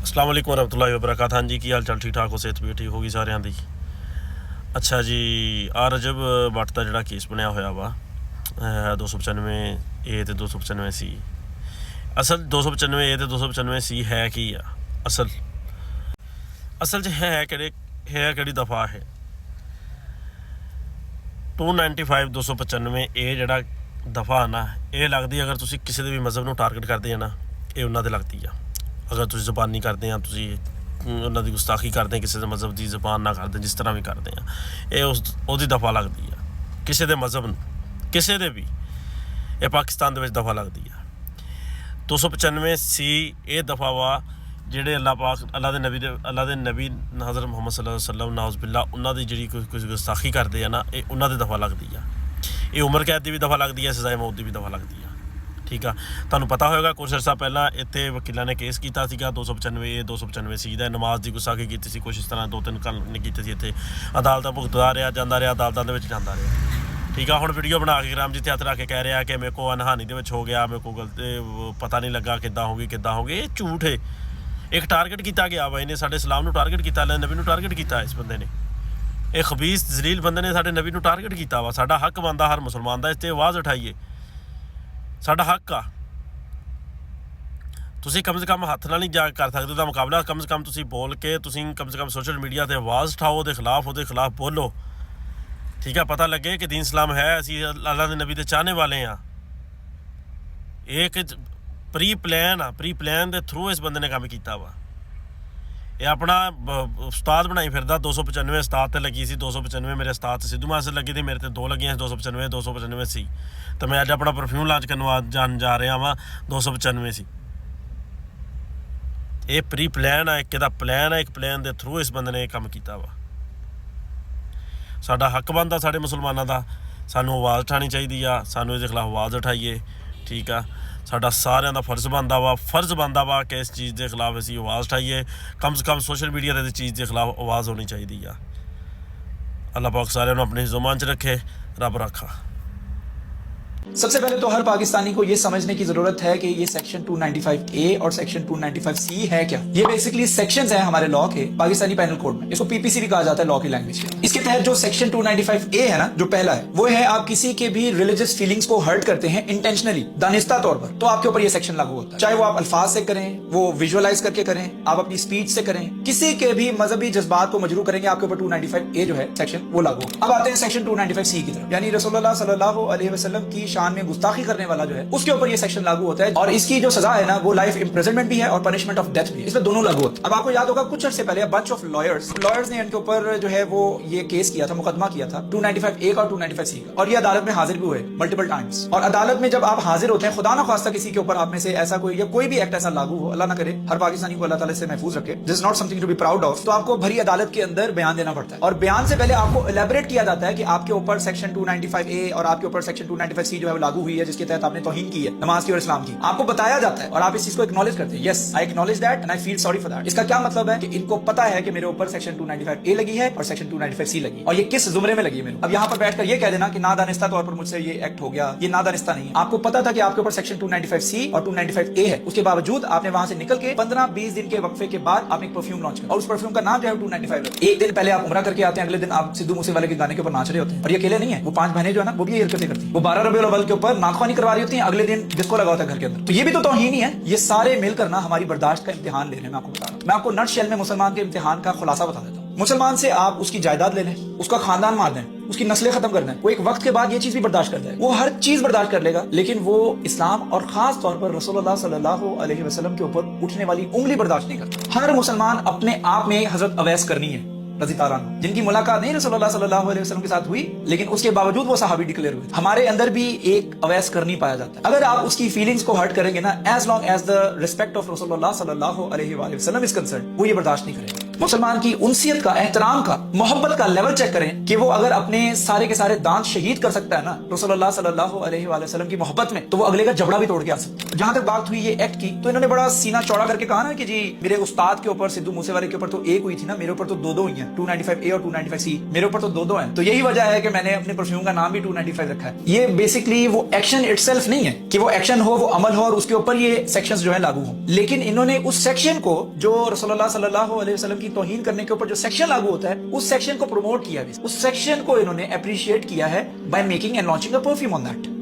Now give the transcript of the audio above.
अस्सलाम वालेकुम रहमतुल्लाहि व बरकातहू। हाँ जी, की हाल चाल ठीक ठाक हो, सेहत भी ठीक होगी सारिਆਂ ਦੀ। अच्छा जी, आ रजब भट्ट ਦਾ ਜਿਹੜਾ ਕੇਸ ਬਣਿਆ ਹੋਇਆ ਵਾ 295 ਏ ਤੇ 295 ਸੀ। ਅਸਲ 295 ਏ ਤੇ 295 ਸੀ ਹੈ ਕੀ ਆ? ਅਸਲ 'ਚ ਹੈ ਕਿਹੜੀ ਦਫਾ ਹੈ? 295 295 ਇਹ ਜਿਹੜਾ ਦਫਾ ਨਾ, ਇਹ ਲੱਗਦੀ ਅਗਰ ਤੁਸੀਂ ਕਿਸੇ ਦੇ ਵੀ ਮਜ਼ਹਬ ਨੂੰ ਟਾਰਗੇਟ ਕਰਦੇ ਆ ਨਾ, ਇਹ ਉਹਨਾਂ 'ਤੇ ਲੱਗਦੀ ਆ। ਅਗਰ ਤੁਸੀਂ ਜ਼ਬਾਨੀ ਕਰਦੇ ਆ, ਤੁਸੀਂ ਉਹਨਾਂ ਦੀ ਗੁਸਤਾਖੀ ਕਰਦੇ ਕਿਸੇ ਦੇ ਮਜ਼ਹਬ ਦੀ ਜ਼ਬਾਨ ਨਾ ਕਰਦੇ, ਜਿਸ ਤਰ੍ਹਾਂ ਵੀ ਕਰਦੇ ਆ, ਇਹ ਉਹਦੀ ਦਫਾ ਲੱਗਦੀ ਆ। ਕਿਸੇ ਦੇ ਮਜ਼ਹਬ ਨੂੰ, ਕਿਸੇ ਦੇ ਵੀ, ਇਹ ਪਾਕਿਸਤਾਨ ਦੇ ਵਿੱਚ ਦਫਾ ਲੱਗਦੀ ਆ। 295 ਸੀ ਇਹ ਦਫਾ ਵਾ ਜਿਹੜੇ ਅੱਲਾ ਦੇ ਨਬੀ ਹਜ਼ਰਤ ਮੁਹੰਮਦ ਸੱਲੱਲਾਹੁ ਅਲੈहि ਵਸੱਲਮ ਨਾਉਜ਼ ਬਿल्ला ਉਹਨਾਂ ਦੀ ਜਿਹੜੀ ਕੋਈ ਗੁਸਤਾਖੀ ਕਰਦੇ ਆ ਨਾ, ਇਹ ਉਹਨਾਂ ਦੀ ਦਫਾ ਲੱਗਦੀ ਆ। ਇਹ ਉਮਰ ਕੈਦ ਦੀ ਵੀ ਦਫਾ ਲੱਗਦੀ ਹੈ, ਸਜ਼ਾਏ ਮੌਤ ਦੀ ਵੀ ਦਫਾ ਲੱਗਦੀ ਆ। ਠੀਕ ਆ, ਤੁਹਾਨੂੰ ਪਤਾ ਹੋਏਗਾ ਕੁਛ ਅਰਸਾ ਪਹਿਲਾਂ ਇੱਥੇ ਵਕੀਲਾਂ ਨੇ ਕੇਸ ਕੀਤਾ ਸੀਗਾ 295 295 ਸੀ ਦਾ, ਨਮਾਜ਼ ਦੀ ਗੁਸਤਾਖੀ ਕੀਤੀ ਸੀ ਕੁਛ ਇਸ ਤਰ੍ਹਾਂ 2-3 ਘੰਟੇ ਨੇ ਕੀਤੇ ਸੀ। ਇੱਥੇ ਅਦਾਲਤਾਂ ਭੁਗਤਦਾ ਰਿਹਾ, ਜਾਂਦਾ ਰਿਹਾ, ਅਦਾਲਤਾਂ ਦੇ ਵਿੱਚ ਜਾਂਦਾ ਰਿਹਾ। ਠੀਕ ਆ, ਹੁਣ ਵੀਡੀਓ ਬਣਾ ਕੇ ਰਾਮ ਜੀ 'ਤੇ ਹੱਥ ਰੱਖ ਕੇ ਕਹਿ ਰਿਹਾ ਕਿ ਮੇਰੇ ਕੋਲ ਅਨਹਾਨੀ ਦੇ ਵਿੱਚ ਹੋ ਗਿਆ, ਮੇਰੇ ਕੋਲ ਗਲਤ ਪਤਾ ਨਹੀਂ ਲੱਗਾ ਕਿੱਦਾਂ ਹੋ ਗਈ। ਇਹ ਝੂਠ ਹੈ। ਇੱਕ ਟਾਰਗੇਟ ਕੀਤਾ ਗਿਆ ਵਾ, ਇਹਨੇ ਸਾਡੇ ਇਸਲਾਮ ਨੂੰ ਟਾਰਗੇਟ ਕੀਤਾ, ਅੱਲਾ ਨਬੀ ਨੂੰ ਟਾਰਗੇਟ ਕੀਤਾ ਇਸ ਬੰਦੇ ਨੇ। ਇਹ ਖਬੀਸ ਜ਼ਲੀਲ ਬੰਦੇ ਨੇ ਸਾਡੇ ਨਬੀ ਨੂੰ ਟਾਰਗੇਟ ਕੀਤਾ ਵਾ। ਸਾਡਾ ਹੱਕ ਬਣਦਾ ਹਰ ਮੁਸਲਮਾਨ ਦਾ ਇਸ 'ਤੇ ਆਵਾਜ਼ ਉਠਾਈਏ, ਸਾਡਾ ਹੱਕ ਆ। ਤੁਸੀਂ ਕਮ ਸੇ ਕਮ ਹੱਥ ਨਾਲ ਨਹੀਂ ਜਾ ਕਰ ਸਕਦੇ ਉਹਦਾ ਮੁਕਾਬਲਾ, ਕਮ ਸੇ ਕਮ ਤੁਸੀਂ ਬੋਲ ਕੇ, ਤੁਸੀਂ ਕਮ ਸੇ ਕਮ ਸੋਸ਼ਲ ਮੀਡੀਆ 'ਤੇ ਆਵਾਜ਼ ਉਠਾਓ, ਉਹਦੇ ਖਿਲਾਫ ਬੋਲੋ। ਠੀਕ ਆ, ਪਤਾ ਲੱਗੇ ਕਿ ਦੀਨ ਇਸਲਾਮ ਹੈ, ਅਸੀਂ ਅੱਲਾ ਦੇ ਨਬੀ ਦੇ ਚਾਹਨੇ ਵਾਲੇ ਹਾਂ। ਇਹ ਇੱਕ ਪ੍ਰੀ ਪਲਾਨ ਦੇ ਥਰੂ ਇਸ ਬੰਦੇ ਨੇ ਕੰਮ ਕੀਤਾ ਵਾ। ਇਹ ਆਪਣਾ ਉਸਤਾਦ ਬਣਾਈ ਫਿਰਦਾ। 295 ਉਸਤਾਦ 'ਤੇ ਲੱਗੀ ਸੀ, 295 ਮੇਰੇ ਉਸਤਾਦ ਸਿੱਧੂ ਮਾਸਟਰ ਲੱਗੀ ਸੀ, ਮੇਰੇ 'ਤੇ 2 ਲੱਗੀਆਂ ਸੀ 295 ਸੀ। ਤਾਂ ਮੈਂ ਅੱਜ ਆਪਣਾ ਪਰਫਿਊਮ ਲਾਂਚ ਕਰਨ ਜਾ ਰਿਹਾ ਵਾਂ, 295 ਸੀ। ਇਹ ਪ੍ਰੀ ਪਲਾਨ ਆ, ਇੱਕ ਇਹਦਾ ਪਲਾਨ ਆ, ਇੱਕ ਪਲਾਨ ਦੇ ਥਰੂ ਇਸ ਬੰਦੇ ਨੇ ਇਹ ਕੰਮ ਕੀਤਾ ਵਾ। ਸਾਡਾ ਹੱਕ ਬਣਦਾ ਸਾਡੇ ਮੁਸਲਮਾਨਾਂ ਦਾ, ਸਾਨੂੰ ਆਵਾਜ਼ ਉਠਾਉਣੀ ਚਾਹੀਦੀ ਆ, ਸਾਨੂੰ ਇਹਦੇ ਖਿਲਾਫ ਆਵਾਜ਼ ਉਠਾਈਏ। ਠੀਕ ਆ, ਸਾਡਾ ਸਾਰਿਆਂ ਦਾ ਫਰਜ਼ ਬਣਦਾ ਵਾ ਕਿ ਇਸ ਚੀਜ਼ ਦੇ ਖਿਲਾਫ ਅਸੀਂ ਆਵਾਜ਼ ਉਠਾਈਏ। ਕਮ ਸੇ ਕਮ ਸੋਸ਼ਲ ਮੀਡੀਆ 'ਤੇ ਇਸ ਚੀਜ਼ ਦੇ ਖਿਲਾਫ ਆਵਾਜ਼ ਹੋਣੀ ਚਾਹੀਦੀ ਆ। ਅੱਲਾਹ ਪਾਕ ਸਾਰਿਆਂ ਨੂੰ ਆਪਣੇ ज़ुबान 'ਚ रखे, रब रखा। सबसे पहले तो हर पाकिस्तानी को ये समझने की जरूरत है कि ये सेक्शन 295A और सेक्शन 295C है क्या। ये बेसिकली सेक्शंस हैं हमारे लॉ के पाकिस्तानी पैनल कोड में, इसको पीपीसी भी कहा जाता है लॉ की लैंग्वेज में। इसके तहत जो सेक्शन 295A है ना, जो पहला है वो है आप किसी के भी रिलीजियस फीलिंग्स को हर्ट करते हैं इंटेंशनली, दानिस्ता तौर पर, तो आपके ऊपर ये सेक्शन लागू होता है। चाहे वो आप अल्फाज से करें, वो विजुअलाइज करके करें, आप अपनी स्पीच से करें, किसी के भी मजहबी जज्बात को मजरूह करेंगे, आपके ऊपर 295A जो है सेक्शन वो लागू होगा। अब आते हैं सेक्शन 295C की तरफ, यानी रसूलुल्लाह सल्लल्लाहु अलैहि वसल्लम की शान में गुस्ताखी करने वाला जो है उसके ऊपर ये सेक्शन लागू होता है। और इसकी जो सजा है ना, वो लाइफ इम्प्रिजनमेंट भी है और पनिशमेंट ऑफ डेथ भी है। इसमें दोनों लागू होते हैं। अब आपको याद होगा कुछ अर्से पहले बंच ऑफ लॉयर्स ने इनके ऊपर जो है वो ये केस किया था, मुकदमा किया था 295A का और 295C का, और ये अदालत में हाजिर भी हुए मल्टीपल टाइम्स। और अदालत में जब आप हाजिर होते हैं, खुदा ना खास्ता किसी के ऊपर आप में से ऐसा कोई या कोई भी एक्ट ऐसा लागू हो, अल्लाह ना करे, हर पाकिस्तानी को अल्लाह ताला से महफूज रखे, this is not something to be proud of, तो आपको भरी अदालत के अंदर बयान देना पड़ता है। और बयान से पहले आपको एलैबोरेट किया जाता है कि आपके ऊपर सेक्शन 295A और आपके ऊपर सेक्शन 295C जो है वो लागू हुई है, जिसके तहत आपने तौहीन की है नमाज की और इस्लाम की। आपको बताया जाता है और आप इस चीज को एक्नॉलेज करते हैं, yes I acknowledge that and I feel sorry for that. इसका क्या मतलब है कि इनको पता है कि मेरे ऊपर सेक्शन 295A लगी है और सेक्शन 295C लगी, और ये किस जुमरे में लगी है मेरे। अब यहाँ पर बैठकर ये कह देना कि नादानिस्ता तौर पर मुझसे ये एक्ट हो गया, ये नादानिस्ता नहीं है। आपको पता था कि आपके ऊपर सेक्शन 295C और 295A है, उसके बावजूद आपने वहां से निकल के 15-20 दिन के वक्फे के बाद आपने एक परफ्यूम लॉन्च किया, और उस परफ्यूम का नाम जो है 295 है। एक दिन पहले आप उमरा करके आते हैं, अगले दिन आप सिद्धू मूसेवाले के गाने के ऊपर नाच रहे होते हैं। और ये अकेले नहीं है, वो 5 बहनें जो है ना, वो भी ये हरकतें करती है। वो 12 रबीउल अव्वल के ऊपर नाखवानी करवा रही होती है, अगले दिन डिस्को लगा होता है घर के अंदर। तो ये भी तो तौहीन ही है। ये सारे मिलकर ना हमारी बर्दाश्त का इम्तिहान ले रहे हैं। मैं आपको बता रहा हूं, मैं आपको नट शेल में मुसलमान के इम्तिहान का खुलासा बता देता हूं। मुसलमान से आप उसकी जायदाद ले लें, उसका खानदान मार दें, उसकी नस्लें खत्म कर दें, वो एक वक्त के बाद ये चीज भी बर्दाश्त करता है, वो हर चीज बर्दाश्त कर लेगा, लेकिन वो इस्लाम और खास तौर पर रसूलुल्लाह सल्लल्लाहु अलैहि वसल्लम के ऊपर उठने वाली उंगली बर्दाश्त नहीं करता। हर मुसलमान अपने आप में हजरत अवैस करनी है रज़ी ताला अन्हु, जिनकी मुलाकात नहीं रसूलुल्लाह सल्लल्लाहु अलैहि वसल्लम के साथ हुई, लेकिन उसके बावजूद वो सहाबी डिक्लेयर हुए। हमारे अंदर भी एक अवैस करनी पाया जाता है। अगर आप उसकी फीलिंग्स को हर्ट करेंगे ना, as long as the respect of रसूलुल्लाह सल्लल्लाहु अलैहि वसल्लम इज कंसर्न, वो ये बर्दाश्त नहीं करेगा। मुसलमान की उनसियत का, एहतराम का, मोहब्बत का लेवल चेक करें कि वो अगर अपने सारे के सारे दांत शहीद कर सकता है ना रसूलुल्लाह सल्लल्लाहु अलैहि वसल्लम की मोहब्बत में, तो वो अगले का जबड़ा भी तोड़ के आ सकता है। जहां तक बात हुई ये एक्ट की, तो इन्होंने बड़ा सीना चौड़ा करके कहा ना कि जी मेरे उस्ताद के ऊपर, सिद्धू मूसेवाले के ऊपर तो एक हुई थी ना, मेरे ऊपर तो दो हुई हैं, 295A और 295C, मेरे ऊपर तो दो हैं। तो यही वजह है कि मैंने अपने परफ्यूम का नाम भी 295 रखा है। ये बेसिकली वो एक्शन इटसेल्फ नहीं है कि वो एक्शन हो, वो अमल हो और उसके ऊपर ये सेक्शंस जो है लागू हो, लेकिन इन्होंने उस सेक्शन को जो रसूलुल्लाह सल्लल्लाहु अलैहि वसल्लम की तौहीन करने के ऊपर जो सेक्शन लागू होता है, उस सेक्शन को प्रमोट किया है, उस सेक्शन को इन्होंने अप्रिशिएट किया है by making and launching a perfume on that.